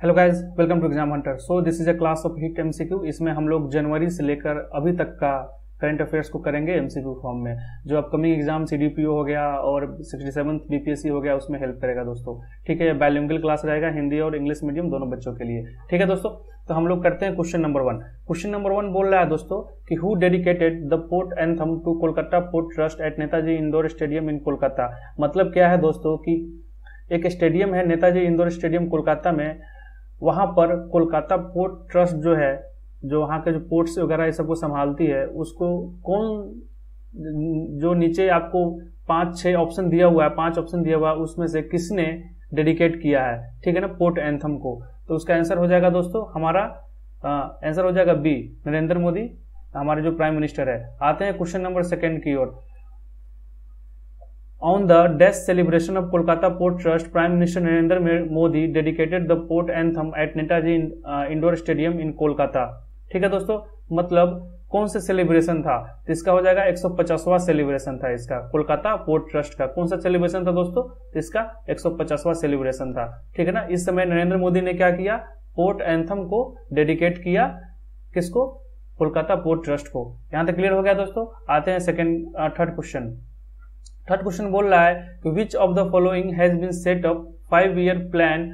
Hello guys, welcome to exam hunter. So this is a class of hit MCQ. इसमें हम लोग जनवरी से लेकर अभी तक का करंट अफेयर्स को करेंगे एमसीक्यू फॉर्म में। जो अपकमिंग एग्जाम सीडीपीओ हो गया और 67th बीपीएससी हो गया, उसमें हेल्प करेगा दोस्तों। ठीक है, बाइलिंगुअल क्लास रहेगा, हिंदी और इंग्लिश मीडियम दोनों बच्चों के लिए। ठीक है दोस्तों, तो हम लोग करते हैं क्वेश्चन नंबर 1। क्वेश्चन नंबर 1 बोल रहा है दोस्तों कि who dedicated the port anthem to Kolkata port trust at Netaji indoor stadium in Kolkata. मतलब क्या है दोस्तों कि एक स्टेडियम है नेताजी इंडोर स्टेडियम कोलकाता में, वहां पर कोलकाता पोर्ट ट्रस्ट जो है, जो वहां के जो पोर्ट्स वगैरह ये सबको संभालती है, उसको कौन, जो नीचे आपको 5-6 ऑप्शन दिया हुआ है, 5 ऑप्शन दिया हुआ है, उसमें से किसने डेडिकेट किया है, ठीक है ना, पोर्ट एंथम को। तो उसका आंसर हो जाएगा दोस्तों, हमारा आंसर हो जाएगा बी, नरेंद्र मोदी, हमारे जो प्राइम मिनिस्टर है। आते हैं क्वेश्चन नंबर 2 की ओर। On the death celebration of Kolkata Port Trust, Prime Minister Narendra Modi dedicated the port anthem at Netaji Indoor Stadium in Kolkata। ठीक है दोस्तों, मतलब कौन सा सेलिब्रेशन था? तो इसका हो जाएगा 150वां सेलिब्रेशन था इसका, कोलकाता पोर्ट ट्रस्ट का। कौन सा सेलिब्रेशन था दोस्तों? तो इसका 150वां सेलिब्रेशन था। ठीक है ना। इस समय नरेंद्र मोदी ने क्या किया? पोर्ट एंथम को डेडिकेट किया। किसको? कोलकाता पोर्ट ट्रस्ट को। यहां तक क्लियर हो गया दोस्तों। आते हैं थर्ड क्वेश्चन। थर्ड क्वेश्चन बोल रहा है कि which of the following has been set up 5-year plan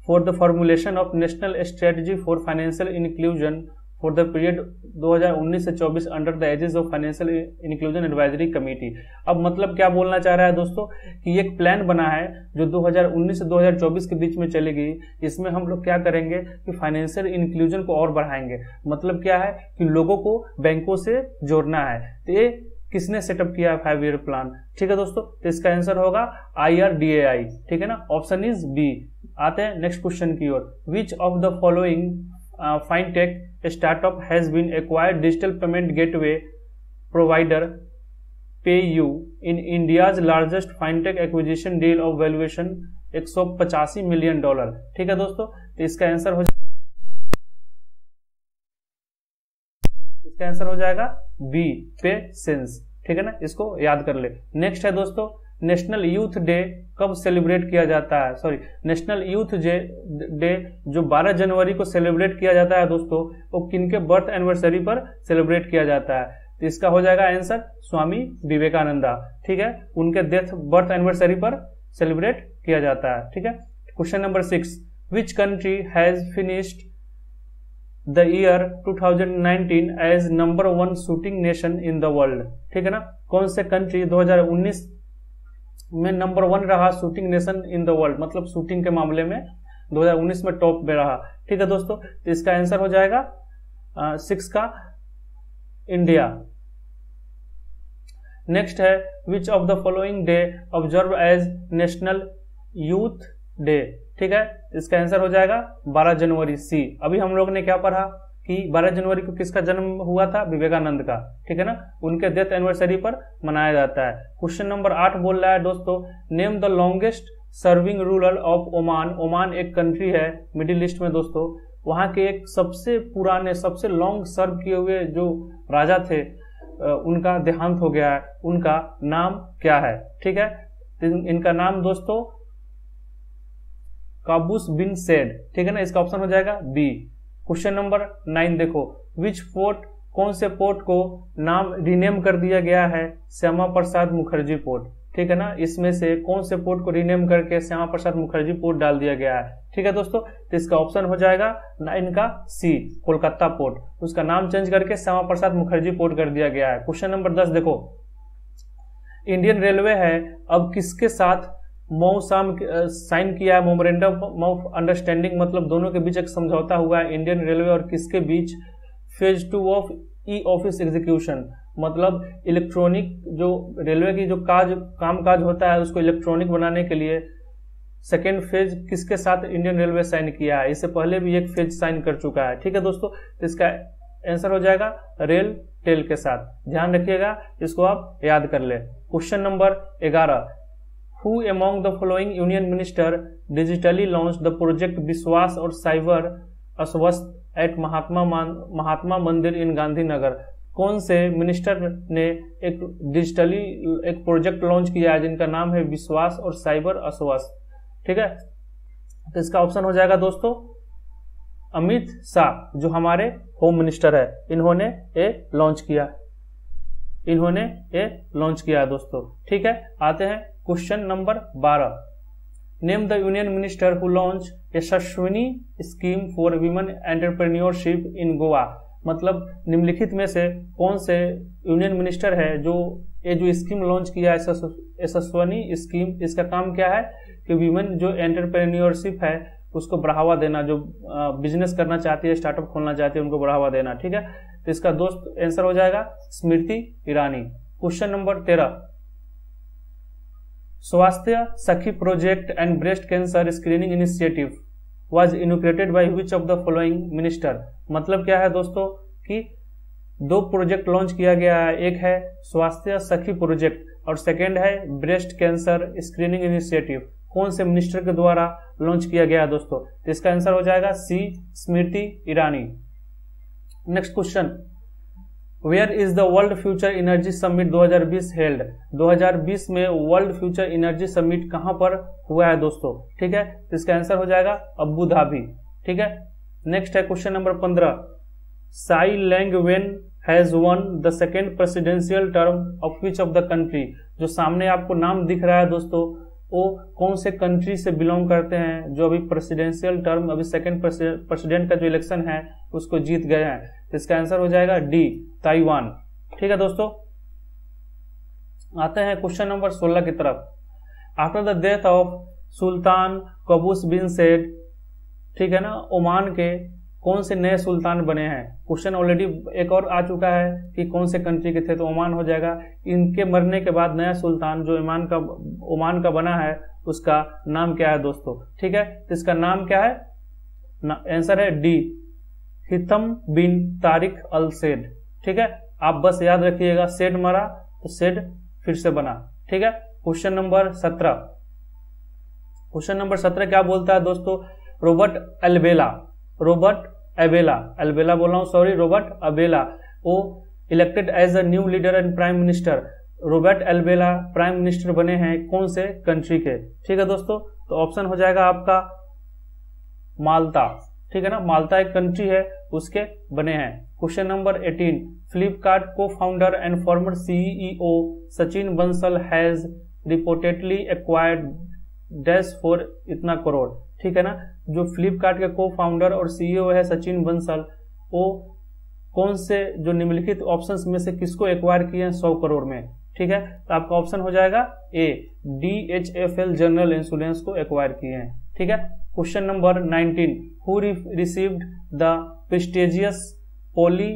for the formulation of national strategy for financial inclusion for the period 2019 से 24 under the aegis of financial inclusion advisory committee. अब मतलब क्या बोलना चाह रहा है दोस्तों कि एक प्लान बना है जो 2019 से 2024 के बीच में चलेगी। इसमें हम लोग क्या करेंगे कि फाइनेंशियल इंक्लूजन को और बढ़ाएंगे। मतलब क्या है कि लोगों को बैंकों से जोड़ना है। तो ये किसने सेटअप किया है 5-year प्लान? ठीक है दोस्तों, तो इसका आंसर होगा IRDAI। ठीक है ना, ऑप्शन इज बी। आते हैं नेक्स्ट क्वेश्चन की ओर। Which of the following fintech startup has been acquired digital payment gateway provider PayU in India's largest fintech acquisition deal of valuation $185 million. ठीक है दोस्तों, तो इसका आंसर हो जाएगा बी, पेसेंस। ठीक है ना, इसको याद कर ले। नेक्स्ट है दोस्तों, नेशनल यूथ डे कब सेलिब्रेट किया जाता है? सॉरी, नेशनल यूथ डे जो 12 जनवरी को सेलिब्रेट किया जाता है दोस्तों, वो किनके बर्थ एनिवर्सरी पर सेलिब्रेट किया जाता है? तो इसका हो जाएगा आंसर स्वामी विवेकानंदा। ठीक है, उनके बर्थ एनिवर्सरी पर सेलिब्रेट किया जाता है। ठीक है। Question number 6, which country has finished the year 2019 as number 1 shooting nation in the world? ठीक है ना, कौन से कंट्री 2019 में नंबर 1 रहा shooting nation in the world, मतलब शूटिंग के मामले में 2019 में टॉप में रहा। ठीक है दोस्तों, तो इसका आंसर हो जाएगा 6 का इंडिया। नेक्स्ट है which of the following day observe as national youth day? ठीक है, इसका आंसर हो जाएगा 12 जनवरी, सी। अभी हम लोग ने क्या पढ़ा कि 12 जनवरी को किसका जन्म हुआ था? विवेकानंद का। ठीक है ना, उनके डेथ एनिवर्सरी पर मनाया जाता है। क्वेश्चन नंबर 8 बोल रहा है दोस्तों, name the longest serving ruler of Oman. Oman एक कंट्री है मिडिल ईस्ट में दोस्तों, वहां के एक सबसे पुराने, सबसे लॉन्ग सर्व किए हुए जो राजा थे, उनका देहांत हो गया है। उनका नाम क्या है? ठीक है, इनका नाम दोस्तों काबूस बिन सेड। ठीक है ना, इसका ऑप्शन हो जाएगा बी। क्वेश्चन नंबर 9 देखो, विच पोर्ट, कौन से पोर्ट को नाम रीनेम कर दिया गया है श्यामा प्रसाद मुखर्जी पोर्ट? ठीक है ना, इसमें से कौन से पोर्ट को रीनेम करके श्यामा प्रसाद मुखर्जी पोर्ट डाल दिया गया है? ठीक है दोस्तों, तो इसका ऑप्शन हो जाएगा 9 का सी, कोलकाता पोर्ट। उसका नाम चेंज करके श्यामा प्रसाद मुखर्जी पोर्ट कर दिया गया है। क्वेश्चन नंबर 10 देखो, इंडियन रेलवे है अब किसके साथ मौसाम साइन किया है? मेमोरेंडम ऑफ अंडरस्टैंडिंग, मतलब दोनों के बीच एक समझौता हुआ है इंडियन रेलवे और किसके बीच? Phase 2 of E office execution, मतलब इलेक्ट्रॉनिक जो रेलवे की जो काम काज होता है उसको इलेक्ट्रॉनिक बनाने के लिए सेकेंड फेज किसके साथ इंडियन रेलवे साइन किया है? इससे पहले भी एक फेज साइन कर चुका है। ठीक है दोस्तों, तो इसका आंसर हो जाएगा रेल टेल के साथ। ध्यान रखिएगा, इसको आप याद कर ले। Question number 11, Who among the following union minister digitally launched the project विश्वास और साइबर अस्वस्थ एट महात्मा मंदिर इन गांधीनगर? कौन से मिनिस्टर ने एक डिजिटली एक प्रोजेक्ट लॉन्च किया है जिनका नाम है विश्वास और साइबर अस्वस्थ? ठीक है, तो इसका ऑप्शन हो जाएगा दोस्तों अमित शाह, जो हमारे होम मिनिस्टर है, इन्होंने ये लॉन्च किया दोस्तों। ठीक है, आते हैं question number 12। Name the union minister who launch Yashaswini scheme for women entrepreneurship in Goa. मतलब निम्नलिखित में से कौन से यूनियन मिनिस्टर है जो ये जो स्कीम लॉन्च किया है यशस्विनी स्कीम, इसका काम क्या है कि वीमेन जो एंटरप्रेन्योरशिप है उसको बढ़ावा देना, जो बिजनेस करना चाहती है, स्टार्टअप खोलना चाहती है, उनको बढ़ावा देना। ठीक है, तो इसका दोस्त आंसर हो जाएगा स्मृति ईरानी। क्वेश्चन नंबर 13, स्वास्थ्य सखी project and breast cancer screening initiative was inaugurated by which of the following minister. मतलब क्या है दोस्तों कि दो प्रोजेक्ट लॉन्च किया गया है, एक है स्वास्थ्य सखी प्रोजेक्ट और सेकेंड है ब्रेस्ट कैंसर स्क्रीनिंग इनिशिएटिव। कौन से मिनिस्टर के द्वारा लॉन्च किया गया है दोस्तों? तो इसका आंसर हो जाएगा C, Smriti Irani. Next question, where is the world future energy summit 2020 held. 2020 में वर्ल्ड फ्यूचर एनर्जी समिट कहां पर हुआ है दोस्तों? ठीक है, तो इसका आंसर हो जाएगा अबू धाबी। ठीक है, नेक्स्ट है question number 15, Tsai Ing Wen has won the second presidential term of which of the country. जो सामने आपको नाम दिख रहा है दोस्तों, वो कौन से कंट्री से बिलोंग करते हैं जो अभी प्रेसिडेंशियल टर्म, अभी सेकंड प्रेसिडेंट का जो इलेक्शन है उसको जीत गए हैं? तो इसका आंसर हो जाएगा डी, ताइवान। ठीक है दोस्तों, आते हैं क्वेश्चन नंबर 16 की तरफ। After the death of sultan कबूस बिन सैद, ठीक है ना, ओमान के कौन से नए सुल्तान बने हैं? क्वेश्चन ऑलरेडी एक और आ चुका है कि कौन से कंट्री के थे, तो ओमान हो जाएगा। इनके मरने के बाद नया सुल्तान जो ओमान का बना है उसका नाम क्या है दोस्तों? ठीक है, तो इसका नाम क्या है? आंसर है डी, हिथम बिन तारिक अल सैद। ठीक है, आप बस याद रखिएगा, सैद मरा तो सैद फिर से बना। ठीक है, क्वेश्चन नंबर 17। क्वेश्चन नंबर 17 क्या बोलता है दोस्तों? रॉबर्ट अबेला बोल रहा हूं, सॉरी, रॉबर्ट अबेला वो elected as a new leader and prime minister. Robert Abela prime minister बने हैं कौन से कंट्री के? ठीक है दोस्तों, तो ऑप्शन हो जाएगा आपका माल्टा। ठीक है ना, माल्टा एक कंट्री है, उसके बने हैं। क्वेश्चन नंबर 18, फ्लिपकार्ट को founder and farmer CEO Sachin Bansal has reportedly acquired dash for इतना करोड़। ठीक है ना, जो फ्लिपकार्ट के को फाउंडर और सीईओ है सचिन बंसल, वो कौन से जो निम्नलिखित ऑप्शंस में से किसको एक्वायर किए हैं 100 करोड़ में? ठीक है, तो आपका ऑप्शन हो जाएगा ए, DHFL जनरल इंश्योरेंस को एक्वायर किए हैं। ठीक है, question number 19, who received the prestigious Polly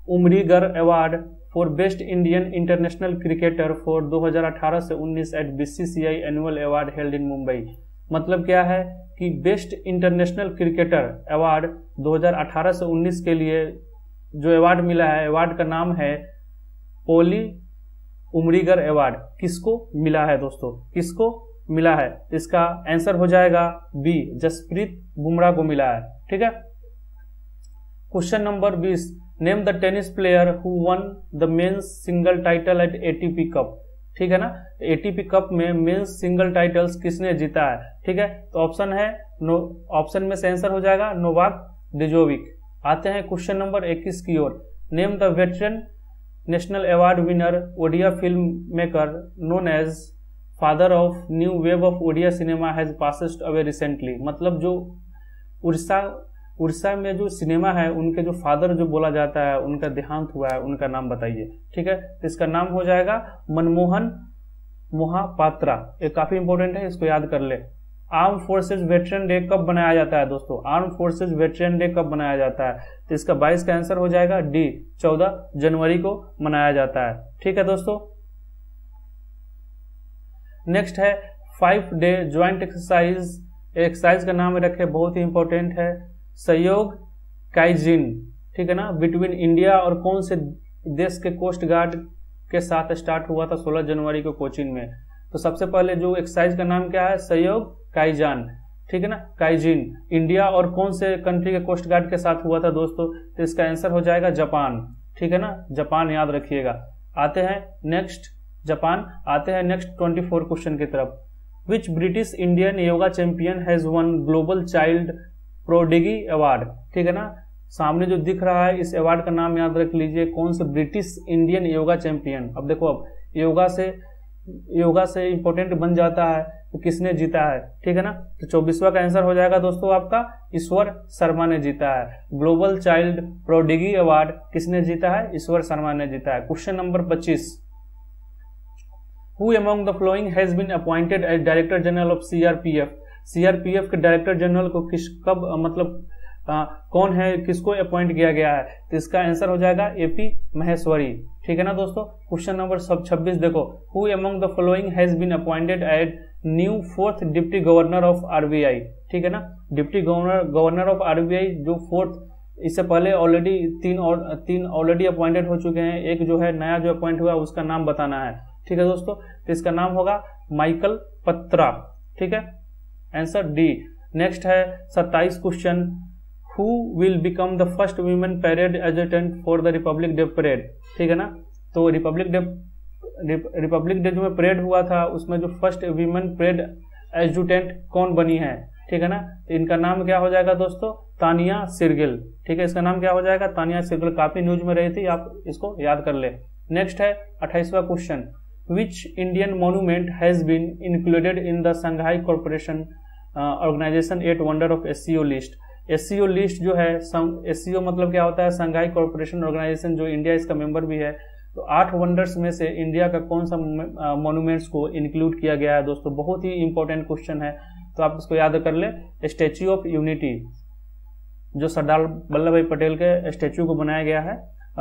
Umrigar award for best Indian international cricketer for 2018 से 19 at BCCI annual award held in Mumbai. मतलब क्या है कि बेस्ट इंटरनेशनल क्रिकेटर अवार्ड 2018 से 19 के लिए जो अवार्ड मिला है, अवार्ड का नाम है पॉली उमरीगर अवार्ड। किसको मिला है दोस्तों? किसको मिला है? इसका आंसर हो जाएगा बी, जसप्रीत बुमराह को मिला है। ठीक है, question number 20, name the tennis player who one the men's single title at ATP cup. ठीक है ना, ATP कप में मेंस सिंगल टाइटल्स किसने जीता है? ठीक है, तो ऑप्शन है ऑप्शन में से आंसर हो जाएगा नोवाक डिजोविक। आते हैं क्वेश्चन नंबर 21 की ओर। Name the veteran national award winner Odia film maker known as father of new wave of Odia cinema has passed away recently. मतलब जो उड़ीसा में जो सिनेमा है उनके जो फादर जो बोला जाता है, उनका देहांत हुआ है, उनका नाम बताइए। ठीक है, तो इसका नाम हो जाएगा मनमोहन मोहापात्रा। ये काफी इंपॉर्टेंट है, इसको याद कर ले। आर्म फोर्सेज वेटरन डे कब बनाया जाता है दोस्तों? आर्म फोर्सेज वेटरन डे कब बनाया जाता है? तो इसका 22 का आंसर हो जाएगा डी, 14 जनवरी को मनाया जाता है। ठीक है दोस्तों, नेक्स्ट है 5 डे ज्वाइंट एक्सरसाइज का नाम रखे, बहुत ही इंपॉर्टेंट है, सहयोग काइजिन। ठीक है ना, बिटवीन इंडिया और कौन से देश के कोस्ट गार्ड के साथ स्टार्ट हुआ था 16 जनवरी को कोचीन में? तो सबसे पहले जो एक्सरसाइज का नाम क्या है? सहयोग काइजान। ठीक है ना, काइजिन। इंडिया और कौन से कंट्री के कोस्ट गार्ड के साथ हुआ था दोस्तों? तो इसका आंसर हो जाएगा जापान। ठीक है ना, जापान याद रखिएगा। आते हैं नेक्स्ट, जापान। आते हैं नेक्स्ट 24 क्वेश्चन की तरफ। विच British Indian yoga champion has one global child prodigy award. ठीक है ना, सामने जो दिख रहा है इस अवार्ड का नाम याद रख लीजिए, कौन से ब्रिटिश इंडियन योगा चैंपियन। अब देखो, अब योगा से इंपॉर्टेंट बन जाता है तो किसने जीता है। ठीक है ना, तो 24वां का आंसर हो जाएगा दोस्तों आपका ईश्वर शर्मा ने जीता है। ग्लोबल चाइल्ड प्रोडिगी अवार्ड किसने जीता है, ईश्वर शर्मा ने जीता है। Question number 25, who among the following has been appointed as director general of CRPF. CRPF के डायरेक्टर जनरल को कौन है, किसको अपॉइंट किया गया है, तो इसका आंसर हो जाएगा एपी महेश्वरी। ठीक है ना दोस्तों। क्वेश्चन नंबर 26 देखो, who among the following has been appointed as new 4th deputy governor of RBI. ठीक है ना, डिप्टी गवर्नर ऑफ आरबीआई जो 4th, इससे पहले ऑलरेडी तीन ऑलरेडी अपॉइंटेड हो चुके हैं, एक जो है नया जो अपॉइंट हुआ उसका नाम बताना है। ठीक है दोस्तों, तो इसका नाम होगा माइकल पत्रा। ठीक है, आंसर डी। नेक्स्ट है 27 question, who will become the first women parade adjutant for the Republic day parade. ठीक है ना, तो रिपब्लिक डे जो में परेड हुआ था उसमें जो फर्स्ट वीमेन परेड एडजुटेंट कौन बनी है। ठीक है ना, तो इनका नाम क्या हो जाएगा दोस्तों, तानिया सिरगिल। ठीक है, इसका नाम क्या हो जाएगा, तानिया सिरगिल। काफी न्यूज में रही थी, आप इसको याद कर ले। नेक्स्ट है 28वां question, which Indian monument has been included in the Shanghai corporation organisation 8 wonder of SCO list. SCO list जो है, एससीओ मतलब क्या होता है, संघाई कॉर्पोरेशन ऑर्गेनाइजेशन, जो इंडिया इसका मेंबर भी है। तो 8 वंडर्स में से इंडिया का कौन सा मॉन्यूमेंट्स को इंक्लूड किया गया है दोस्तों, बहुत ही इंपॉर्टेंट क्वेश्चन है, तो आप इसको याद कर ले। स्टैच्यू ऑफ यूनिटी, जो सरदार वल्लभ भाई पटेल के स्टैच्यू को बनाया गया है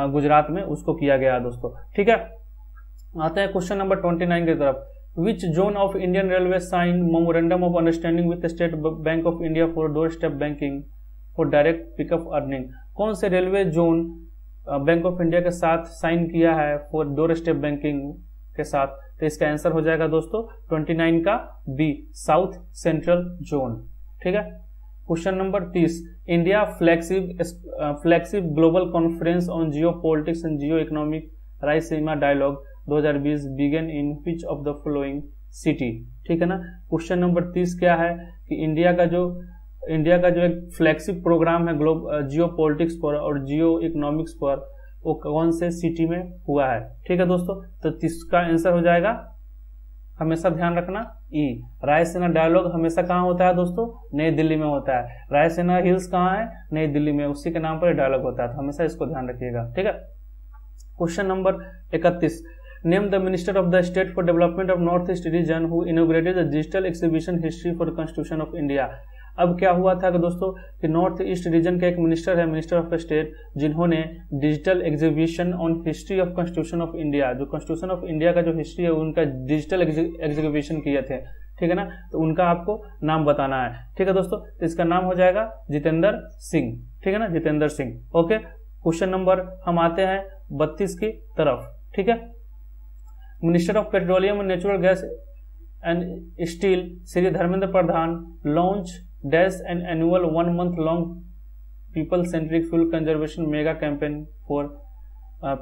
गुजरात में, उसको किया गया है दोस्तों। ठीक है, आते हैं क्वेश्चन नंबर 29 की तरफ। Which zone of Indian railway sign memorandum of understanding with state bank of India for doorstep banking for direct pickup earning. कौन से railway zone bank of India के साथ साइन किया है फॉर डोर स्टेप बैंकिंग के साथ, तो इसका आंसर हो जाएगा दोस्तों 29 का बी, साउथ सेंट्रल जोन। ठीक है, question number 30, India flagship global conference on geopolitics and geoeconomic Raisina dialogue 2020 began in which of the following city. ठीक है ना, क्वेश्चन नंबर 30 क्या है कि इंडिया का जो एक फ्लैगशिप प्रोग्राम है जियो पॉलिटिक्स पर और जियो इकोनॉमिक्स पर, वो कौन से सिटी में हुआ है। ठीक है दोस्तों, तो 30 का आंसर हो जाएगा, हमेशा ध्यान रखना, ई। रायसीना डायलॉग हमेशा कहाँ होता है दोस्तों, नई दिल्ली में होता है। रायसीना हिल्स कहाँ है, नई दिल्ली में, उसी के नाम पर डायलॉग होता है, तो हमेशा इसको ध्यान रखिएगा। ठीक है, question number 31, name the minister of the state for development of north east region who inaugurated the digital exhibition history for constitution of India. अब क्या हुआ था कि दोस्तों कि नॉर्थ ईस्ट रीजन का एक मिनिस्टर है, मिनिस्टर ऑफ स्टेट, जिन्होंने digital exhibition on history of constitution of India, जो कॉन्स्टिट्यूशन ऑफ इंडिया का जो हिस्ट्री है उनका डिजिटल एग्जीबिशन किए थे। ठीक है ना, तो उनका आपको नाम बताना है। ठीक है दोस्तों, तो इसका नाम हो जाएगा जितेंद्र सिंह। ठीक है ना, Jitendra Singh. Okay, question number हम आते हैं 32 की तरफ। ठीक है, minister of petroleum and natural gas and steel Shri Dharmendra Pradhan launch dash an annual 1 month long people centric fuel conservation mega campaign for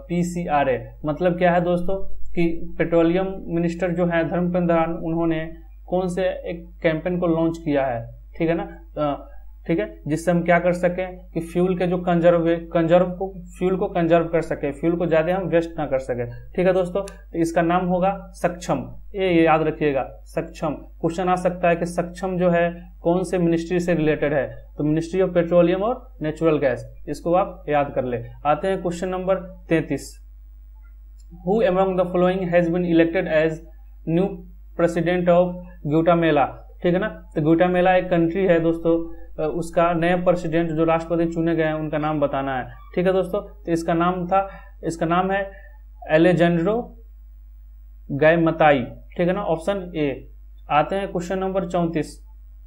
PCRA। मतलब क्या है दोस्तों कि पेट्रोलियम मिनिस्टर जो है धर्मेंद्र प्रधान, उन्होंने कौन से एक कैंपेन को लॉन्च किया है। ठीक है ना, ठीक है, जिससे हम क्या कर सकें कि फ्यूल के जो फ्यूल को कंजर्व कर सके, फ्यूल को ज्यादा हम वेस्ट ना कर सके। ठीक है दोस्तों, तो इसका नाम होगा सक्षम। ये याद रखिएगा, सक्षम। क्वेश्चन आ सकता है कि सक्षम जो है कौन से मिनिस्ट्री से रिलेटेड है, तो मिनिस्ट्री ऑफ पेट्रोलियम और नेचुरल गैस, इसको आप याद कर ले। आते हैं question number 33, who among the following has been elected as new president of Guatemala. ठीक है ना, तो ग्वाटेमाला एक कंट्री है दोस्तों, उसका नया प्रेसिडेंट जो राष्ट्रपति चुने गए हैं उनका नाम बताना है। ठीक है दोस्तों, तो इसका नाम है एलेजेंड्रो गायमताई। ठीक है ना, ऑप्शन ए। आते हैं क्वेश्चन नंबर 34।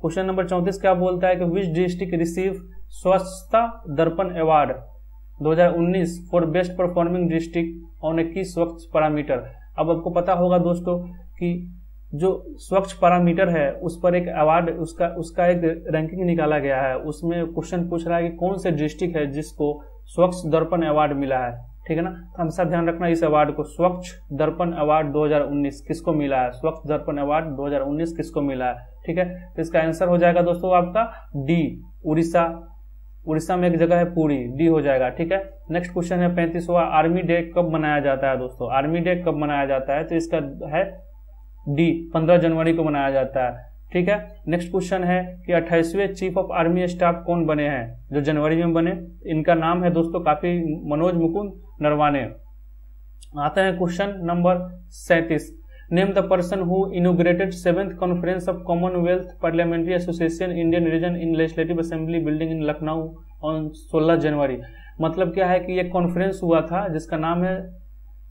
क्वेश्चन नंबर 34 क्या बोलता है कि which district receive Swachhta Darpan award 2019 for best performing district on a key Swachh parameter. अब आपको पता होगा दोस्तों कि जो स्वच्छ पैरामीटर है उस पर एक अवार्ड, उसका एक रैंकिंग निकाला गया है। उसमें क्वेश्चन पूछ रहा है कि कौन से डिस्ट्रिक्ट है जिसको स्वच्छ दर्पण अवार्ड मिला है। ठीक है ना। तो हमेशा ध्यान रखना इस अवार्ड को, स्वच्छ दर्पण अवार्ड 2019 किसको मिला है, स्वच्छ दर्पण अवार्ड 2019 किसको मिला है, ठीक है। तो इसका आंसर हो जाएगा दोस्तों आपका डी, उड़ीसा। उड़ीसा में एक जगह है पुरी, डी हो जाएगा, ठीक है। नेक्स्ट क्वेश्चन है 35वां, आर्मी डे कब मनाया जाता है दोस्तों, आर्मी डे कब मनाया जाता है, तो इसका है डी, 15 जनवरी को मनाया जाता है, ठीक है। नेक्स्ट क्वेश्चन है कि 28वें चीफ ऑफ आर्मी स्टाफ कौन बने हैं, जो जनवरी में बने, इनका नाम है दोस्तों काफी मनोज मुकुंद नरवाने। आते हैं question number 37, name the person who inaugurated 7th conference of Commonwealth parliamentary association Indian reason in legislative assembly building in Lucknow on 16 जनवरी। मतलब क्या है कि एक कॉन्फ्रेंस हुआ था जिसका नाम है,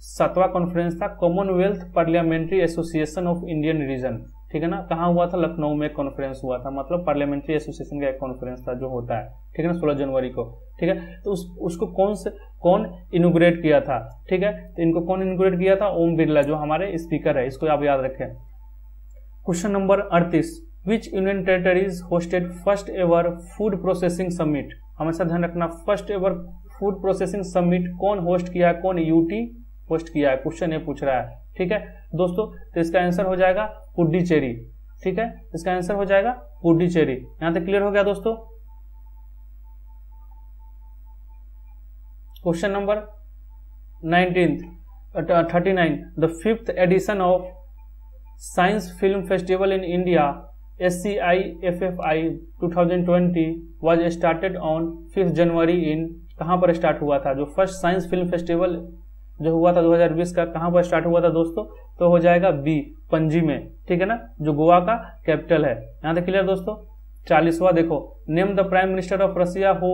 7वां कॉन्फ्रेंस था Commonwealth parliamentary association of Indian reason, ठीक है ना। कहाँ हुआ था, लखनऊ में कॉन्फ्रेंस हुआ था, मतलब पार्लियामेंट्री एसोसिएशन का एक कॉन्फ्रेंस था जो होता है, ठीक है ना, 16 जनवरी को, ठीक है। तो उसको कौन इनोग्रेट किया था, ठीक है। तो इनको कौन इनोग्रेट किया था, ओम बिरला, जो हमारे स्पीकर है, इसको आप याद रखें। क्वेश्चन नंबर 38, विच union territories hosted first ever food processing summit. हमेशा ध्यान रखना, first ever food processing summit कौन होस्ट किया है, कौन यूटी होस्ट किया है, क्वेश्चन ये पूछ रहा है, ठीक है दोस्तों। तो इसका आंसर हो जाएगा पुडुचेरी, ठीक है, इसका आंसर हो जाएगा पुडुचेरी। यहां तक क्लियर हो गया दोस्तों। Question number 39, the 5th edition of science film festival in India SCIFFI 2020 was started on 5 January in, कहां पर स्टार्ट हुआ था, जो फर्स्ट साइंस फिल्म फेस्टिवल जो हुआ था 2020 का, कहां पर स्टार्ट हुआ था दोस्तों, तो हो जाएगा बी, पणजी में, ठीक है ना, जो गोवा का कैपिटल है। यहां तक क्लियर दोस्तों। 40वां देखो, name the prime minister of Russia who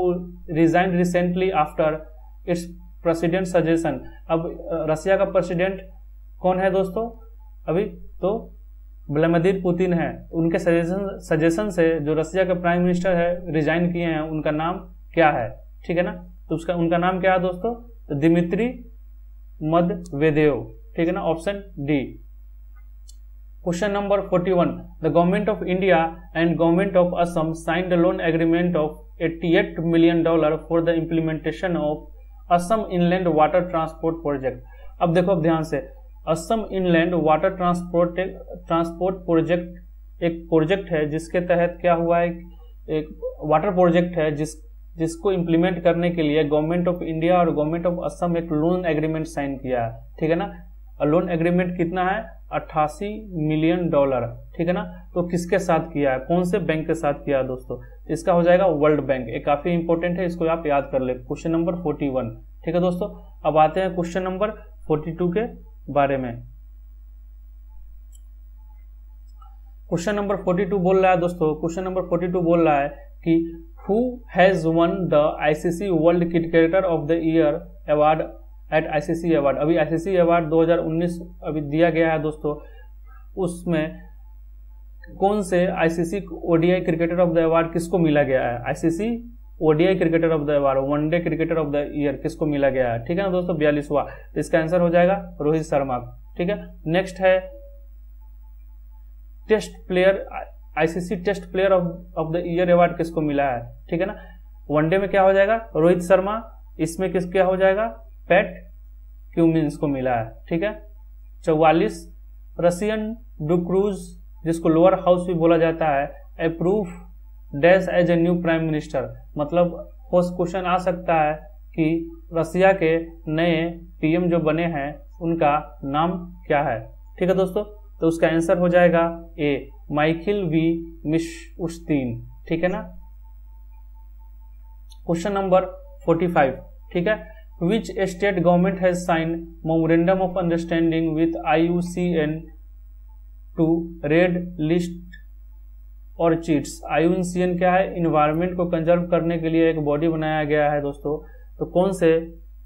resigned recently after its president suggestion. अब रशिया का प्रेसिडेंट कौन है दोस्तों अभी, तो व्लादिमीर पुतिन है, उनके सजेशन से जो रशिया के प्राइम मिनिस्टर है रिजाइन किए हैं, उनका नाम क्या है, ठीक है ना। तो उनका नाम क्या है दोस्तों, तो दिमित्री मेदवेदेव, ठीक है ना, option D. Question number 41, the government of India and government of Assam signed loan agreement of $88 million for the implementation of Assam inland water transport project. अब देखो ध्यान से, Assam inland water transport project एक प्रोजेक्ट है जिसके तहत क्या हुआ है, एक वाटर प्रोजेक्ट है जिसको इम्प्लीमेंट करने के लिए गवर्नमेंट ऑफ इंडिया और गवर्नमेंट ऑफ असम एक लोन एग्रीमेंट साइन किया है, ठीक है ना। लोन एग्रीमेंट कितना है, $88 मिलियन, ठीक है ना। तो किसके साथ किया है, कौन से बैंक के साथ किया है दोस्तों, इसका हो जाएगा वर्ल्ड बैंक, ये काफी इंपॉर्टेंट है, इसको आप याद कर ले। क्वेश्चन नंबर 41, ठीक है दोस्तों। अब आते हैं क्वेश्चन नंबर 42 के बारे में। क्वेश्चन नंबर 42 बोल रहा है दोस्तों, क्वेश्चन नंबर 42 बोल रहा है कि who has won the ICC world cricketer of the year award eight ICC award. अभी ICC अवार्ड 2019 अभी दिया गया है दोस्तों, उसमें कौन से ICC ODI cricketer of the award किसको मिला गया है, ICC ODI cricketer of the award, one day cricketer of the year किसको मिला गया है, ठीक है ना दोस्तों, 42वां। इसका आंसर हो जाएगा रोहित शर्मा, ठीक है। नेक्स्ट है test player, ICC test player of the year award किसको मिला है, ठीक है ना। वनडे में क्या हो जाएगा, रोहित शर्मा, इसमें क्या हो जाएगा, पैट क्यूमिंस को मिला है, ठीक है। 44, रशियन डुक्रूज, जिसको लोअर हाउस भी बोला जाता है, approve dash as a new prime minister. मतलब क्वेश्चन आ सकता है कि रशिया के नए PM जो बने हैं उनका नाम क्या है, ठीक है दोस्तों। तो उसका आंसर हो जाएगा ए, माइकिल वी मिशुस्तिन, ठीक है ना। क्वेश्चन नंबर 45, ठीक है, which state government has signed memorandum of understanding with IUCN to red list orchids। IUCN क्या है, इन्वायरमेंट को कंजर्व करने के लिए एक बॉडी बनाया गया है दोस्तों। तो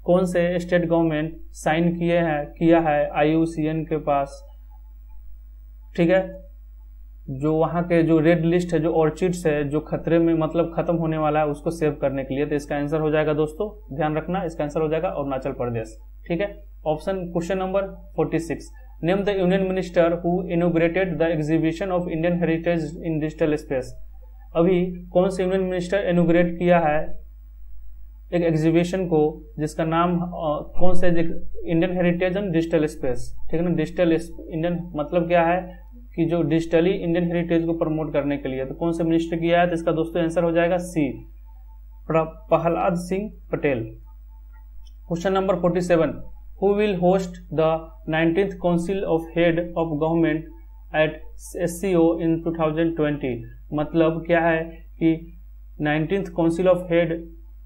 कौन से स्टेट गवर्नमेंट साइन किया है IUCN के पास, ठीक है, जो वहां के जो रेड लिस्ट है, जो ऑर्चिड्स है, जो खतरे में मतलब खत्म होने वाला है, उसको सेव करने के लिए। तो इसका आंसर हो जाएगा दोस्तों, ध्यान रखना, इसका आंसर हो जाएगा अरुणाचल प्रदेश, ठीक है। Option question number 46, name the union minister who inaugurated the exhibition of Indian heritage in digital space. अभी कौन से यूनियन मिनिस्टर इनोग्रेट किया है एक एग्जीबिशन को जिसका नाम कौन से Indian heritage and digital space, ठीक है ना। डिजिटल इंडियन मतलब क्या है कि जो डिजिटली इंडियन हेरिटेज को प्रमोट करने के लिए, तो कौन से मिनिस्टर किया है, तो इसका दोस्तों आंसर हो जाएगा C, Prahlad Singh Patel. Question number 47, who will host the 19th council of head of government at SCO in 2020। मतलब क्या है कि 19th council of head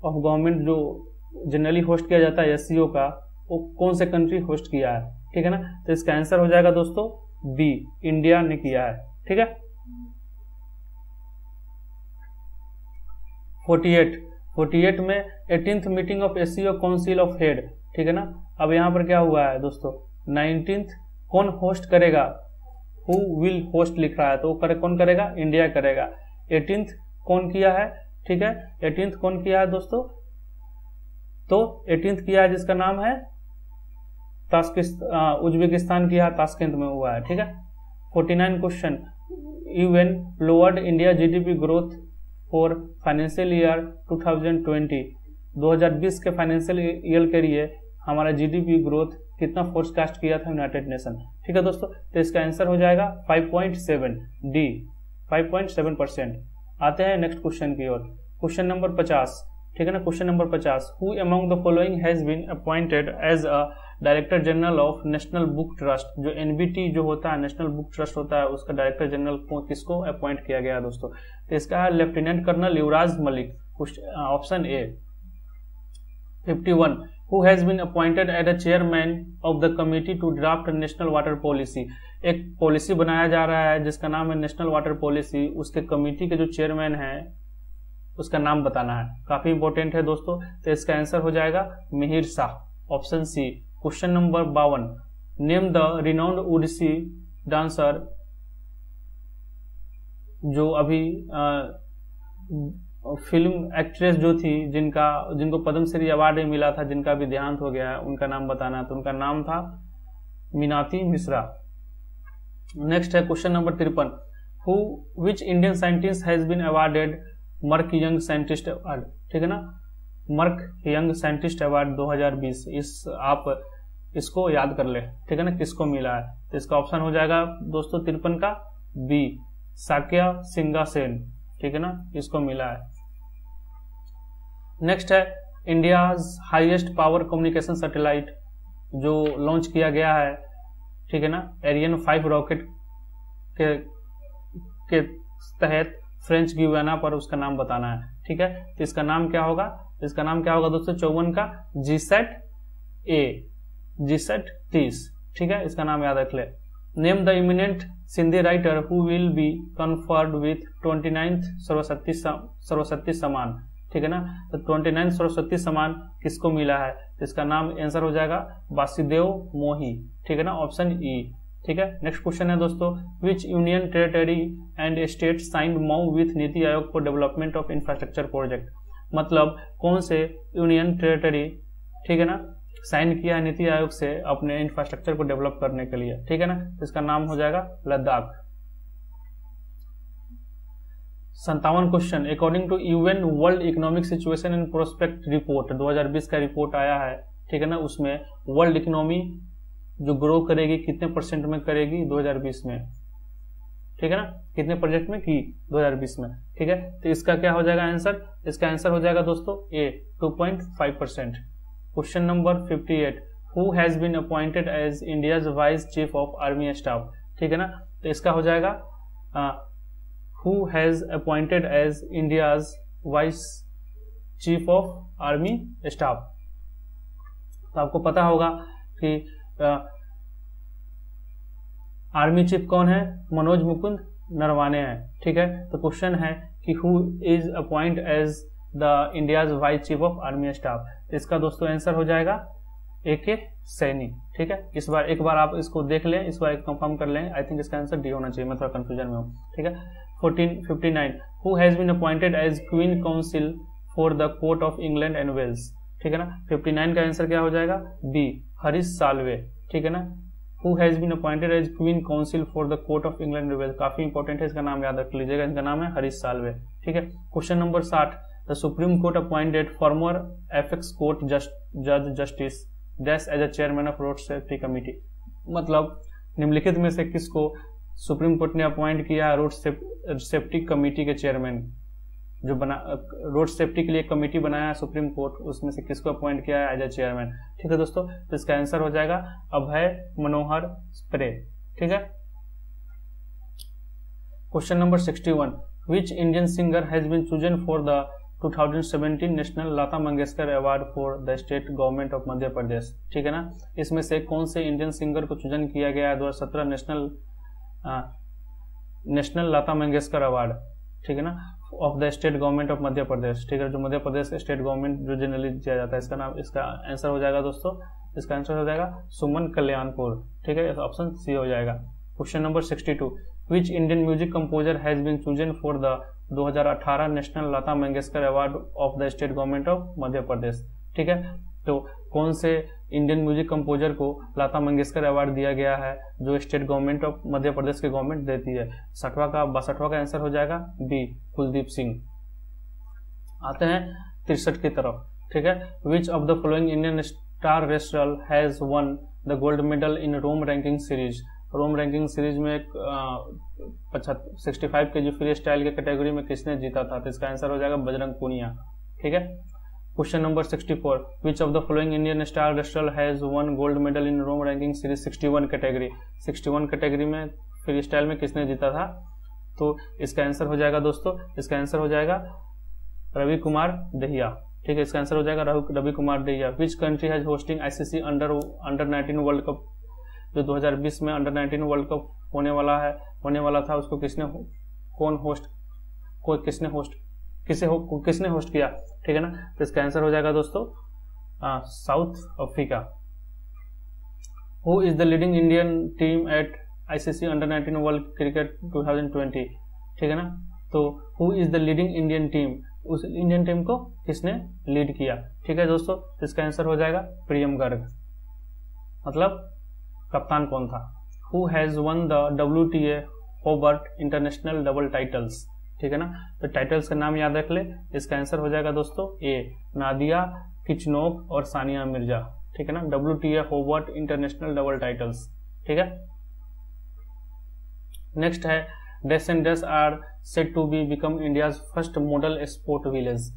of government जो जनरली होस्ट किया जाता है SCO का, वो कौन से कंट्री होस्ट किया है, ठीक है ना। तो इसका आंसर हो जाएगा दोस्तों बी, इंडिया ने किया है, ठीक है। 48 में 18th meeting of SCO council of head, ठीक है ना। अब यहां पर क्या हुआ है दोस्तों, 19th कौन होस्ट करेगा, हु विल होस्ट लिख रहा है, तो कौन करेगा, इंडिया करेगा। 18th कौन किया है, ठीक है, 18th कौन किया है दोस्तों, तो 18th किया है जिसका नाम है उज्बेकिस्तान किया, ताशकंद में हुआ है, ठीक है। 49 question, UN lowered India GDP growth for financial year 2020 के फाइनेंशियल ईयर के लिए हमारा GDP ग्रोथ कितना फोरकास्ट किया था यूनाइटेड नेशन, ठीक है दोस्तों। तो इसका आंसर हो जाएगा 5.7 डी, 5.7%। आते हैं नेक्स्ट क्वेश्चन की ओर, क्वेश्चन नंबर 50, ठीक है ना। Question number 50, who among the following has been appointed as a director general of national book trust. जो NBT जो होता है, नेशनल बुक ट्रस्ट होता है, उसका डायरेक्टर जनरल को किसको अपॉइंट किया गया है दोस्तों, तो इसका है lieutenant colonel Yuvraj Malik, option A. 51, who has been appointed as a chairman of the committee to draft national water policy. एक पॉलिसी बनाया जा रहा है जिसका नाम है नेशनल वाटर पॉलिसी, उसके कमिटी के जो चेयरमैन है उसका नाम बताना है, काफी इंपॉर्टेंट है दोस्तों। तो इसका आंसर हो जाएगा Mihir Shah, option C. Question number 52, name the renowned Odissi dancer जो अभी फिल्म एक्ट्रेस जो थी जिनको पद्मश्री अवार्ड मिला था, जिनका भी देहांत हो गया है, उनका नाम बताना है। तो उनका नाम था मीनाती मिश्रा। नेक्स्ट है question number 53, which Indian scientist has been awarded Merck young scientist award, ठीक है ना। मर्क यंग साइंटिस्ट अवार्ड 2020, आप इसको याद कर ले, ठीक है ना, किसको मिला है। तो इसका ऑप्शन हो जाएगा दोस्तों 53 का बी, साक्या सिंगा सेन, ठीक है ना, इसको मिला है। नेक्स्ट है India's highest power communication satellite जो लॉन्च किया गया है, ठीक है ना, एरियन 5 रॉकेट के तहत फ्रेंच गियाना पर, उसका नाम बताना है, ठीक है। तो इसका नाम क्या होगा, इसका नाम क्या होगा दोस्तों 54 का GSAT 30, ठीक है, इसका नाम याद रख ले। Name the eminent Sindhi writer who will be conferred with 29th Saraswati Samman, ठीक है ना। तो 29th सरस्वती सम्मान किसको मिला है, तो इसका नाम आंसर हो जाएगा वासुदेव मोही, ठीक है ना, ऑप्शन ई, ठीक है। नेक्स्ट क्वेश्चन है दोस्तों, विच union territory and state signed Mau with NITI Aayog for development of infrastructure project. मतलब कौन से यूनियन टेरिटरी, ठीक है ना, साइन किया है नीति आयोग से अपने इंफ्रास्ट्रक्चर को डेवलप करने के लिए, ठीक है ना। तो इसका नाम हो जाएगा Ladakh. 57 question, according to UN world economic situation and prospect report 2020 का रिपोर्ट आया है, ठीक है ना, उसमें वर्ल्ड इकोनॉमी जो ग्रो करेगी कितने % में करेगी 2020 में, ठीक है ना, कितने प्रोजेक्ट में की 2020 में, ठीक है। तो इसका क्या हो जाएगा आंसर, इसका आंसर हो जाएगा दोस्तों A, 2.5%। Question number 58, who has been appointed as India's vice chief of army staff, ठीक है ना। तो इसका हो जाएगा who has appointed as India's vice chief of army staff. तो आपको पता होगा कि आर्मी चीफ कौन है, मनोज मुकुंद नरवाने हैं, ठीक है। तो क्वेश्चन है कि who is appoint as the India's vice chief of army staff. इसका दोस्तों आंसर हो जाएगा AK सैनी, ठीक है। इस बार एक बार आप इसको देख लें, इस बार कंफर्म कर लें, आई थिंक इसका आंसर डी होना चाहिए, मैं थोड़ा कंफ्यूजन में हूँ, ठीक है। 59, who has been appointed as queen council for the court of England and Wales, ठीक है ना। 59 का आंसर क्या हो जाएगा बी, हरीश साल्वे, ठीक है ना। Who has been appointed as queen council for the court of England and Wales, काफी इंपॉर्टेंट है, इसका नाम याद रख लीजिएगा, इनका नाम है हरीश साल्वे, ठीक है। Question number 60, the supreme court appointed former apex court जज justice dash as a chairman of road safety committee. मतलब निम्नलिखित में से किसको सुप्रीम कोर्ट ने अपॉइंट किया रोड सेफ्टी कमेटी के चेयरमैन, जो बना रोड सेफ्टी के लिए कमेटी बनाया सुप्रीम कोर्ट, उसमें से किसको अपॉइंट किया है एज अ चेयरमैन। ठीक है दोस्तों, तो इसका आंसर हो जाएगा अभय मनोहर स्प्रे। ठीक है, question number 61, which Indian singer has been chosen for the 2017 national Lata Mangeshkar award for the state government of Madhya Pradesh. ठीक है ना, इसमें से कौन से इंडियन सिंगर को चूजन किया गया है 2017 नेशनल लता मंगेशकर अवार्ड, ठीक है ना, of the state government of Madhya Pradesh. ठीक है, जो मध्य प्रदेश स्टेट गवर्नमेंट जो जनरली दिया जाता है, इसका नाम, इसका आंसर हो जाएगा दोस्तों, इसका आंसर हो जाएगा सुमन कल्याणपुर। ठीक है, ऑप्शन सी हो जाएगा। Question number 62, which Indian music composer has been chosen for the 2018 national Lata Mangeshkar award of the state government of Madhya Pradesh. ठीक है, तो कौन से इंडियन म्यूजिक कंपोजर को लता मंगेशकर अवार्ड दिया गया है जो स्टेट गवर्नमेंट ऑफ मध्य प्रदेश की गवर्नमेंट देती है। 62वां का आंसर हो जाएगा बी, कुलदीप सिंह। आते हैं 63 की तरफ। ठीक है, which of the following Indian star wrestler has won the gold medal in Rome ranking series. Rome ranking series में 65 के जो फ्री स्टाइल के कैटेगरी में किसने जीता था, तो इसका आंसर हो जाएगा बजरंग पूनिया। ठीक है, question number 64, which of the following Indian star wrestler has won gold medal in Rome ranking series 61 category. 61 category में फ्री स्टाइल में किसने जीता था, तो इसका आंसर हो जाएगा दोस्तों, इसका आंसर हो जाएगा रवि कुमार दहिया। ठीक है, इसका आंसर हो जाएगा Ravi Kumar Dahiya. Which country has hosting ICC under 19 world cup, जो 2020 में अंडर 19 वर्ल्ड कप होने वाला था, उसको किसने होस्ट किया। ठीक है ना, तो इसका आंसर हो जाएगा दोस्तों South Africa. Who is the leading Indian team at ICC under 19 world cricket 2020। ठीक है ना, तो who is the leading Indian team, उस इंडियन टीम को किसने लीड किया। ठीक है दोस्तों, तो इसका आंसर हो जाएगा प्रियम गर्ग, मतलब कप्तान कौन था। Who has won the WTA Hobart international double titles. ठीक है ना, तो टाइटल्स का नाम याद रख ले। इसका आंसर हो जाएगा दोस्तों ए, नादिया किचनोक और सानिया मिर्जा। ठीक है ना, WTA Hobart international double titles. ठीक है, नेक्स्ट है dash and dash are said to be become India's first model sport village.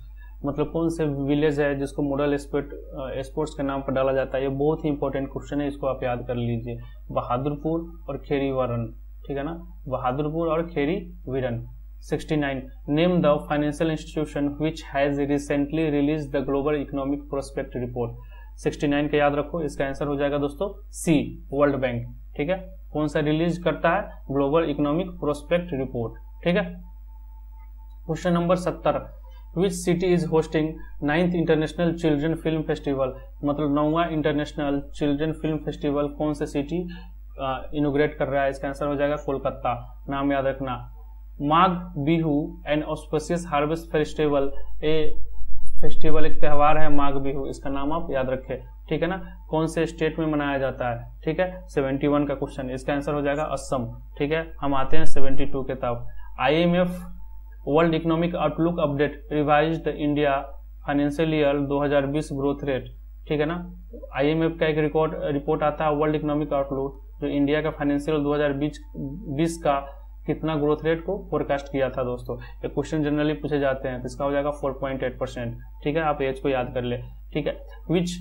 मतलब कौन से विलेज है जिसको मॉडल स्पोर्ट्स के नाम पर डाला जाता है। ये बहुत ही इंपॉर्टेंट क्वेश्चन है, इसको आप याद कर लीजिए। बहादुरपुर और खेरी वीरन। ठीक है ना, बहादुरपुर और खेरी वीरन। 69, name the financial institution which has recently release the global economic prospect report. 69 का याद रखो, इसका आंसर हो जाएगा दोस्तों सी, वर्ल्ड बैंक। ठीक है, कौन सा रिलीज करता है, ग्लोबल इकोनॉमिक प्रोस्पेक्ट रिपोर्ट। ठीक है, question number 70, which city is hosting 9th international children film festival. मतलब 9वां इंटरनेशनल चिल्ड्रन फिल्म फेस्टिवल कौन से सिटी इनोग्रेट कर रहा है। इसका आंसर हो जाएगा कोलकाता। नाम याद रखना, Magh Bihu and auspicious harvest festival. एक त्यौहार है माघ बिहू, इसका नाम आप याद रखें। ठीक है ना, कौन से स्टेट में मनाया जाता है। ठीक है, 71 का क्वेश्चन, इसका आंसर हो जाएगा असम। ठीक है, हम आते हैं 72 के तरफ। IMF world economic outlook update revised India financial year 2020 growth rate. ठीक है ना, IMF का एक रिपोर्ट आता है वर्ल्ड इकोनॉमिक आउटलुक, जो इंडिया का फाइनेंशियल 2020 का कितना ग्रोथ रेट को फोरकास्ट किया था दोस्तों। ये क्वेश्चन जनरली पूछे जाते हैं, तो इसका हो जाएगा 4.8%। ठीक है, आप एज को याद कर ले। ठीक है, विच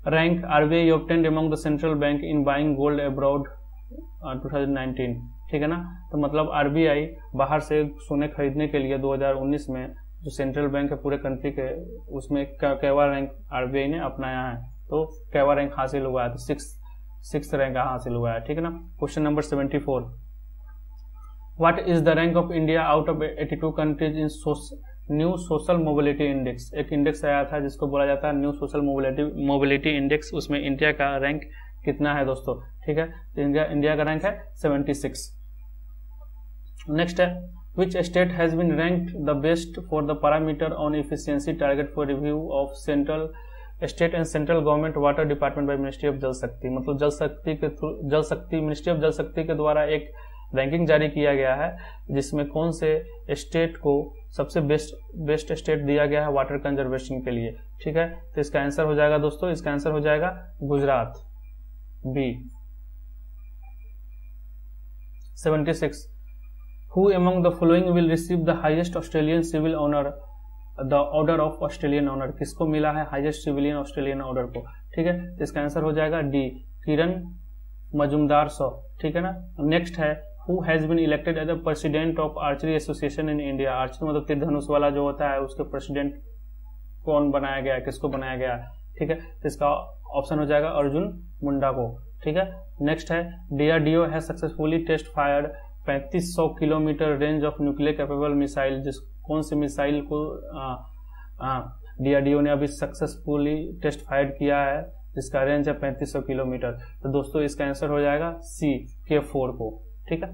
rank RBI obtained among the central bank in buying gold abroad 2019। ठीक है ना, तो मतलब RBI बाहर से सोने खरीदने के लिए 2019 में जो सेंट्रल बैंक है पूरे कंट्री के, उसमें कैवा रैंक RBI ने अपनाया है, तो कैवा रैंक हासिल हुआ है, तो 6th रैंक हासिल हुआ है। ठीक है ना, question number 74, What is the rank of India out of 82 countries in new social mobility index. एक इंडेक्स आया था जिसको बोला जाता है न्यू सोशल मोबिलिटी इंडेक्स, उसमें इंडिया का रैंक कितना है दोस्तों। ठीक है, तो इंडिया का रैंक है 76। नेक्स्ट है, which state has been ranked the best for the parameter on efficiency target for review of central state and central government water department by ministry of Jal Shakti. मतलब मिनिस्ट्री ऑफ जल शक्ति के द्वारा एक ranking जारी किया गया है जिसमें कौन से स्टेट को सबसे बेस्ट स्टेट दिया गया है वाटर कंजर्वेशन के लिए। ठीक है, तो इसका आंसर हो जाएगा दोस्तों, इसका आंसर हो जाएगा Gujarat, B. 76 Who among the following will receive the highest Australian civil honor, the Order of Australian Honor? किसको मिला है हाईएस्ट सिविलियन ऑस्ट्रेलियन ऑर्डर को? ठीक है, तो इसका आंसर हो जाएगा डी, किरण मजुमदार शॉ। ठीक है ना। नेक्स्ट है Who has been elected as the president of Archery Association in India? Archery मतलब तीर धनुष वाला जो होता है उसके प्रेसिडेंट कौन बनाया गया है, किसको बनाया गया है? ठीक है, तो इसका ऑप्शन हो जाएगा अर्जुन मुंडा को। ठीक है, नेक्स्ट है DRDO has successfully test fired 3500 kilometre range of nuclear capable missile. जिस कौन से मिसाइल को DRDO ने अभी सक्सेसफुली टेस्ट फायर किया है जिसका रेंज है 3500 किलोमीटर? तो दोस्तों इसका आंसर हो जाएगा सी, K4 को। ठीक है,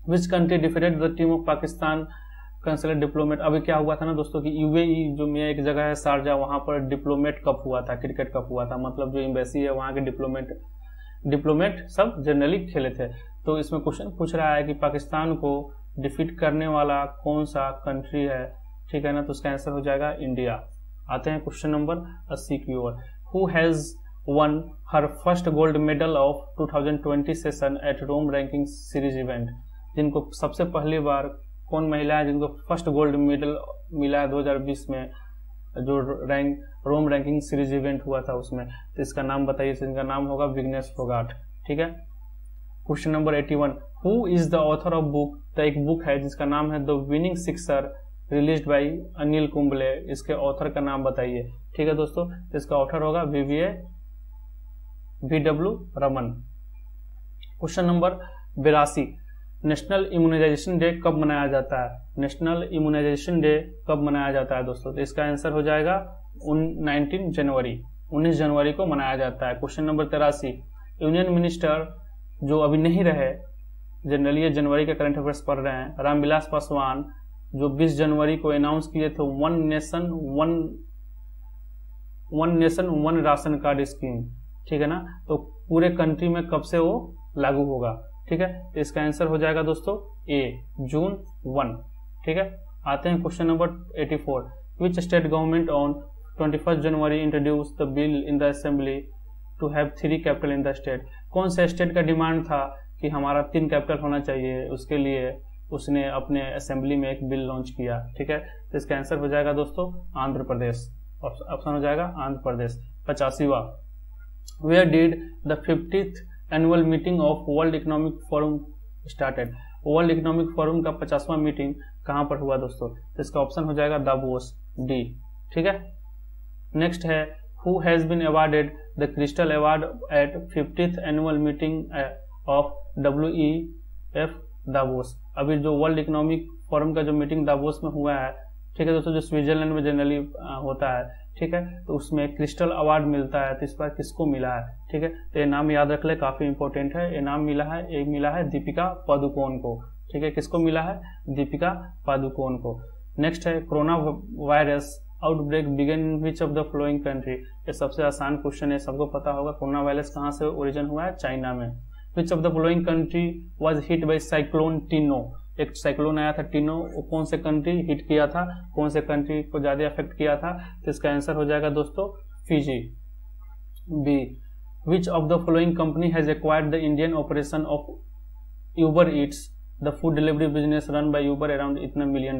which country defeated the team of Pakistan consular diplomat? अभी क्या हुआ था ना दोस्तों कि UAE जो में एक जगह है शारजा, वहां पर डिप्लोमेट कप हुआ था, क्रिकेट कप हुआ था। मतलब जो एम्बेसी है वहां के डिप्लोमेट सब जनरली खेले थे। तो इसमें क्वेश्चन पूछ रहा है कि पाकिस्तान को डिफीट करने वाला कौन सा कंट्री है? ठीक है ना, तो उसका आंसर हो जाएगा इंडिया। आते हैं क्वेश्चन नंबर 80 की ओर। Who has won her first gold medal of 2020 session at Rome ranking series event? जिनको सबसे पहली बार कौन महिला है जिनको फर्स्ट गोल्ड मेडल मिला है 2020 में जो रोम रैंकिंग सीरीज इवेंट हुआ था उसमें? तो इसका नाम बताइए। इनका नाम होगा विग्नेश फोगाट। ठीक है, question number 81 who is the author of book? तो एक बुक है जिसका नाम है the winning sixer released by Anil Kumble. इसके ऑथर का नाम बताइए। ठीक है दोस्तों, तो इसका ऑथर होगा VW Raman. Question number 82 national immunisation day कब मनाया जाता है? नेशनल इम्यूनाइजेशन डे कब मनाया जाता है दोस्तों? तो इसका आंसर हो जाएगा 19 जनवरी को मनाया जाता है। क्वेश्चन नंबर 83 यूनियन मिनिस्टर जो अभी नहीं रहे, जनरली ये जनवरी के करंट अफेयर्स पढ़ रहे हैं, रामविलास पासवान जो 20 जनवरी को अनाउंस किए थे one nation one ration card scheme. ठीक है ना, तो पूरे कंट्री में कब से वो लागू होगा? ठीक है, तो इसका आंसर हो जाएगा दोस्तों ए, जून 1। ठीक है, आते हैं question number 84 which state government on 21 January introduce the bill in the assembly to have 3 capital in the state? कौन से स्टेट का डिमांड था कि हमारा 3 कैपिटल होना चाहिए? उसके लिए उसने अपने असेंबली में एक बिल लॉन्च किया। ठीक है, तो इसका आंसर हो जाएगा दोस्तों आंध्र प्रदेश। ऑप्शन हो जाएगा आंध्र प्रदेश। 85वां where did the 50th annual meeting of world economic forum started? World economic forum का 50वां मीटिंग कहां पर हुआ दोस्तों? तो इसका ऑप्शन हो जाएगा दावोस, डी। ठीक है, नेक्स्ट है who has been awarded the crystal award at 50th annual meeting of WEF Davos? अभी जो वर्ल्ड इकोनॉमिक फोरम का जो मीटिंग दावोस में हुआ है, ठीक है दोस्तों, जो स्विट्जरलैंड में जनरली होता है, ठीक है, तो उसमें क्रिस्टल अवार्ड मिलता है। तो इस बार किसको मिला है? ठीक है, तो ये नाम याद रख ले, काफी इंपॉर्टेंट है। ये नाम मिला है दीपिका पादुकोण को। ठीक है, किसको मिला है? दीपिका पादुकोण को। नेक्स्ट है corona virus outbreak began in which of the following country? ये सबसे आसान क्वेश्चन है, सबको पता होगा। कोरोना वायरस कहाँ से ओरिजिन हुआ है? चाइना में। Which of the following country was hit by cyclone Tino? एक साइक्लोन आया था टिनो, वो कौन से कंट्री हिट किया था, कौन से कंट्री को ज्यादा अफेक्ट किया था? तो इसका आंसर हो जाएगा दोस्तों Fiji, B. Which of the following company has acquired the Indian operation of Uber Eats the food delivery business run by Uber around इतना $1 मिलियन?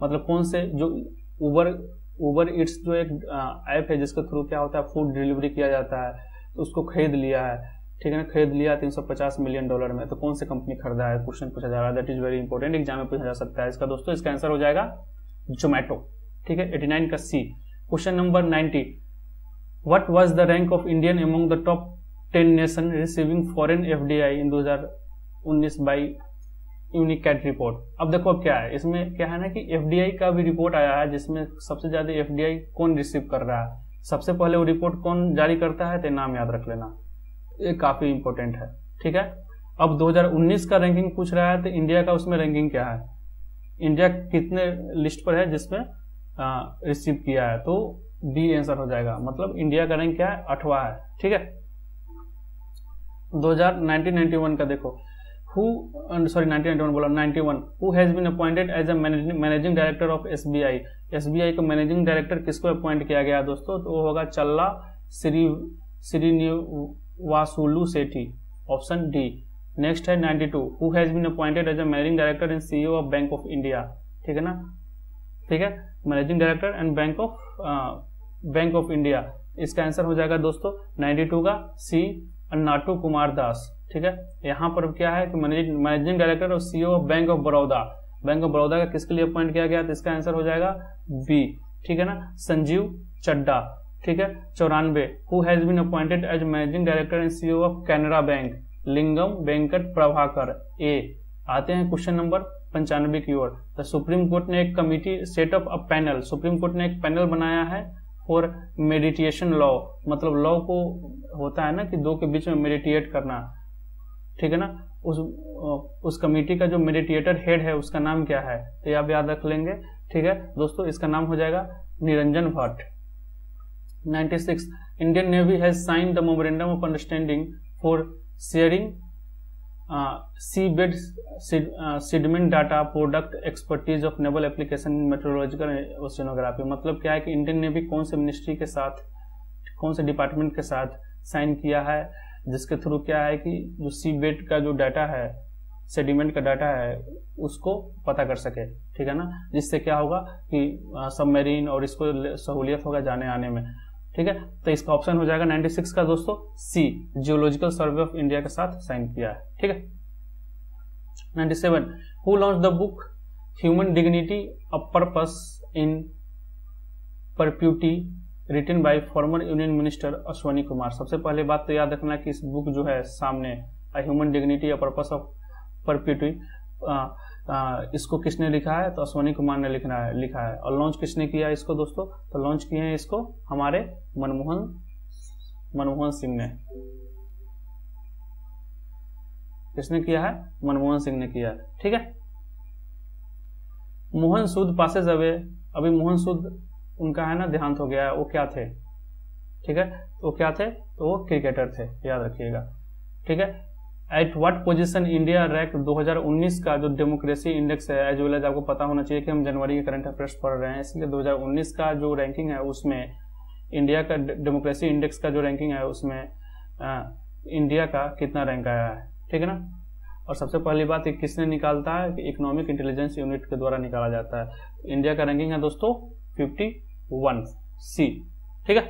मतलब कौन से जो ऊबर ईट्स जो एक ऐप है जिसके थ्रू क्या होता है फूड डिलीवरी किया जाता है, तो उसको खरीद लिया है। ठीक है ना, खरीद लिया $350 मिलियन में। तो कौन सी कंपनी खरीदा है? क्वेश्चन पूछा जा रहा है, that is very important, exam में पूछा जा सकता है इसका दोस्तों। इसका आंसर हो जाएगा जोमैटो। ठीक है, 89 का C. Question number 90 what was the rank of Indian among the top 10 nation receiving foreign FDI in 2019 by UNCTAD report? अब देखो अब क्या है, इसमें क्या है ना कि FDI का भी रिपोर्ट आया है जिसमें सबसे ज्यादा FDI कौन रिसीव कर रहा है। सबसे पहले वो रिपोर्ट कौन जारी करता है? तो नाम याद रख लेना, ये काफी इंपॉर्टेंट है। ठीक है, अब 2019 का रैंकिंग पूछ रहा है, तो इंडिया का उसमें रैंकिंग क्या है? इंडिया कितने लिस्ट पर है जिसमें रिसीव किया है? तो बी आंसर हो जाएगा। मतलब इंडिया का रैंक क्या है? 8वां है। ठीक है, 1991 का देखो 1991 बोला, 91, who has been appointed as a managing director of SBI. SBI का मैनेजिंग डायरेक्टर किसको अपॉइंट किया गया दोस्तों, तो वो होगा Challa Srinivasulu Setty, option D. Next है 92, who has been appointed as a managing director and CEO of Bank of India. ठीक है ना, ठीक है, managing director and Bank of India. इसका आंसर हो जाएगा दोस्तों 92 का सी, अन्नाटू कुमार दास। ठीक है, यहाँ पर क्या है कि मैनेजिंग डायरेक्टर और CEO of Bank of Baroda, bank of Baroda का किसके लिए अपॉइंट किया गया, तो इसका आंसर हो जाएगा बी। ठीक है ना, संजीव चड्डा। ठीक है, 94, who has been appointed as managing director and CEO of Canara bank, Lingam Venkat Prabhakar. A. आते हैं क्वेश्चन नंबर 95 की ओर। तो सुप्रीम कोर्ट ने एक committee set up a panel, supreme court ने एक पैनल बनाया है फॉर मेडिटेशन लॉ, मतलब लॉ को होता है ना कि दो के बीच में मेडिटेट करना। ठीक है ना, उस कमेटी का जो मेडिटेटर हेड है उसका नाम क्या है, तो आप याद रख लेंगे। ठीक है दोस्तों, इसका नाम हो जाएगा Niranjan Bhatt. 96, Indian navy has sign the memorandum of understanding for sharing seabed sediment data product expertise of naval application in metrological oceanography. मतलब क्या है कि इंडियन नेवी कौन से मिनिस्ट्री के साथ, कौन से डिपार्टमेंट के साथ साइन किया है, जिसके थ्रू क्या है कि जो सीबेड का जो डाटा है, सेडिमेंट का डाटा है, उसको पता कर सके। ठीक है ना, जिससे क्या होगा कि सबमरीन और इसको सहूलियत होगा जाने आने में। ठीक है, तो इसका ऑप्शन हो जाएगा 96 का दोस्तों C, geological survey of India के साथ साइन किया है। ठीक है, 97, who launch the book human dignity a purpose in perpetuity written by former union minister Ashwani Kumar. सबसे पहले बात तो याद रखना कि इस बुक जो है सामने, human dignity a purpose of perpetuity, इसको किसने लिखा है, तो अश्वनी कुमार ने लिखा है। और लॉन्च किसने किया है इसको दोस्तों, तो लॉन्च किए हैं इसको हमारे मनमोहन सिंह ने। किसने किया है, मनमोहन सिंह ने किया है। ठीक है, मोहन सूद पासेज अवे, अभी मोहन सूद उनका है ना देहांत हो गया है, वो क्या थे, ठीक है, तो वो क्या थे, तो वो क्रिकेटर थे, याद रखिएगा। ठीक है, at what position India rank 2019 का जो डेमोक्रेसी इंडेक्स है, एज वेल एज आपको पता होना चाहिए कि हम जनवरी के करंट अफेयर्स पढ़ रहे हैं, इसलिए 2019 का जो रैंकिंग है उसमें इंडिया का डेमोक्रेसी इंडेक्स का जो रैंकिंग है उसमें इंडिया का कितना रैंक आया है। ठीक है ना, और सबसे पहली बात किसने निकालता है कि इकोनॉमिक इंटेलिजेंस यूनिट के द्वारा निकाला जाता है। इंडिया का रैंकिंग है दोस्तों 51 सी। ठीक है,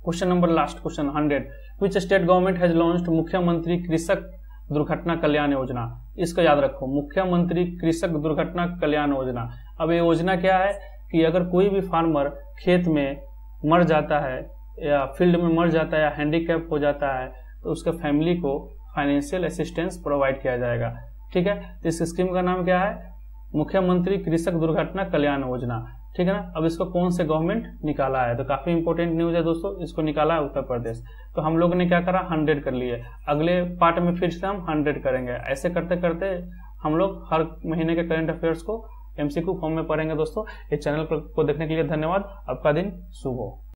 question number last, question 100, which state government has launched मुख्यमंत्री कृषक दुर्घटना कल्याण योजना। इसको याद रखो, मुख्यमंत्री कृषक दुर्घटना कल्याण योजना। अब ये योजना क्या है कि अगर कोई भी फार्मर खेत में मर जाता है या फील्ड में मर जाता है या हैंडीकैप हो जाता है तो उसके फैमिली को फाइनेंशियल असिस्टेंस प्रोवाइड किया जाएगा। ठीक है, तो इस स्कीम का नाम क्या है, मुख्यमंत्री कृषक दुर्घटना कल्याण योजना। ठीक है ना, अब इसको कौन से गवर्नमेंट निकाला है, तो काफी इंपॉर्टेंट न्यूज है दोस्तों, इसको निकाला है उत्तर प्रदेश। तो हम लोग ने क्या करा, 100 कर लिए, अगले पार्ट में फिर से हम 100 करेंगे। ऐसे करते करते हम लोग हर महीने के करंट अफेयर्स को एमसीक्यू फॉर्म में पढ़ेंगे दोस्तों। इस चैनल को देखने के लिए धन्यवाद, आपका दिन शुभ हो।